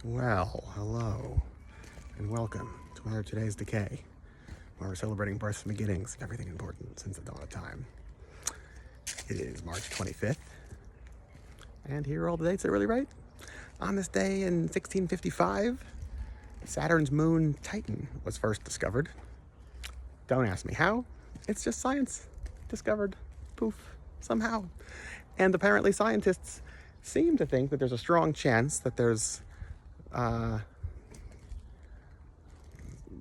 Well, hello, and welcome to another Today's Decay, where we're celebrating births and beginnings of everything important since the dawn of time. It is March 25th, and here are all the dates that are really right. On this day in 1655, Saturn's moon Titan was first discovered. Don't ask me how, it's just science. Discovered, poof, somehow. And apparently scientists seem to think that there's a strong chance that there's the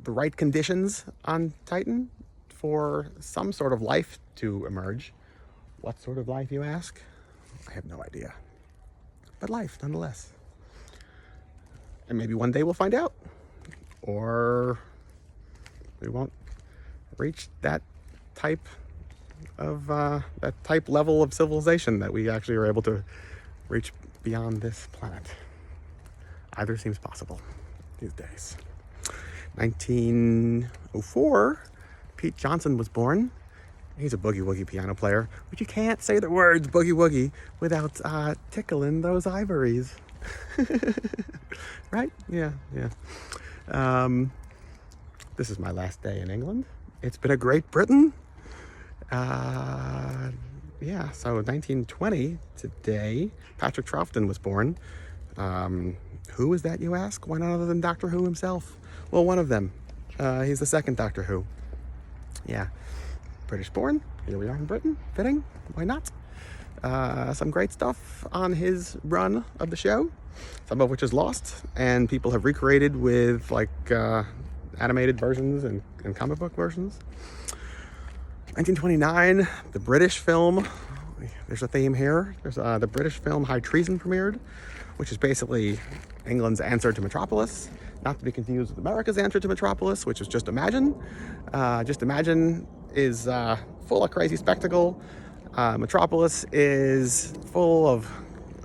right conditions on Titan for some sort of life to emerge. What sort of life, you ask? I have no idea. But life, nonetheless. And maybe one day we'll find out. Or we won't reach that type level of civilization that we actually are able to reach beyond this planet. Either seems possible these days. 1904, Pete Johnson was born. He's a boogie-woogie piano player, but you can't say the words boogie-woogie without tickling those ivories. Right? Yeah. This is my last day in England. It's been a Great Britain. So 1920 today, Patrick Troughton was born. Who is that, you ask? Why none other than Doctor Who himself? Well, one of them. He's the second Doctor Who. Yeah. British born. Here we are in Britain. Fitting. Why not? Some great stuff on his run of the show, some of which is lost, and people have recreated with animated versions and comic book versions. 1929, the British film, there's a theme here. There's the British film High Treason premiered, which is basically England's answer to Metropolis, not to be confused with America's answer to Metropolis, which is Just Imagine. Just Imagine is full of crazy spectacle. Metropolis is full of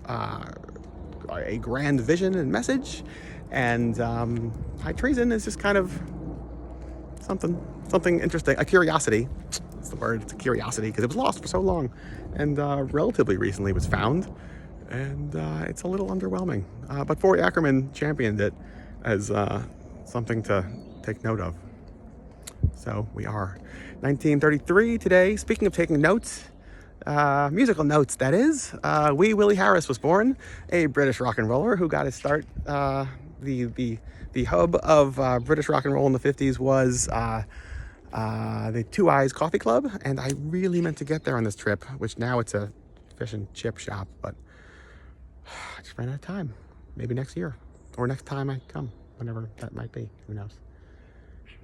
a grand vision and message, and High Treason is just kind of something interesting, a curiosity. That's the word. It's a curiosity because it was lost for so long, and relatively recently was found, and it's a little underwhelming. But Forey Ackerman championed it as something to take note of. So we are 1933 today. Speaking of taking notes, musical notes, that is. Wee Willie Harris was born, a British rock and roller who got his start. The hub of British rock and roll in the 50s was the Two Eyes Coffee Club, and I really meant to get there on this trip, which now it's a fish and chip shop, but I just ran out of time. Maybe next year, or next time I come, whenever that might be. Who knows?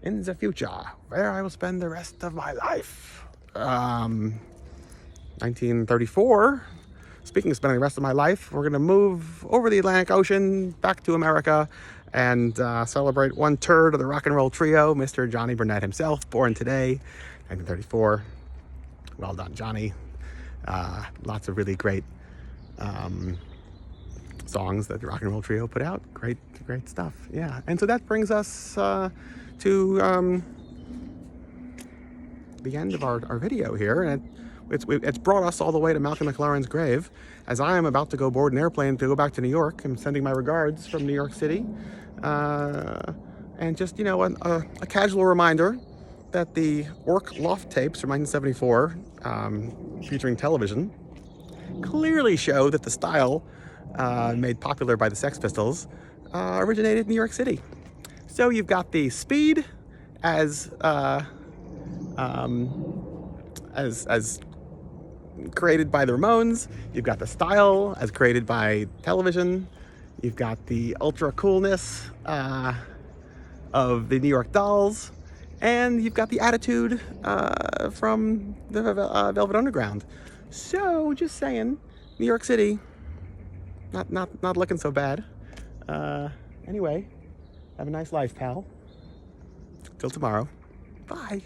In the future, where I will spend the rest of my life. 1934, speaking of spending the rest of my life, we're going to move over the Atlantic Ocean back to America and celebrate one third of the rock and roll trio, Mr. Johnny Burnett himself, born today, 1934. Well done, Johnny. Lots of really great songs that the rock and roll trio put out. Great stuff. Yeah. And so that brings us to the end of our video here, and it's brought us all the way to Malcolm McLaren's grave, as I am about to go board an airplane to go back to New York. I'm sending my regards from New York City, and just a casual reminder that the Orc Loft tapes from 1974, featuring television, clearly show that the style made popular by the Sex Pistols originated in New York City. So you've got the speed as created by the Ramones. You've got the style as created by television. You've got the ultra coolness of the New York Dolls, and you've got the attitude from the Velvet Underground. So just saying, New York City, not looking so bad. Anyway, have a nice life, pal. Till tomorrow. Bye.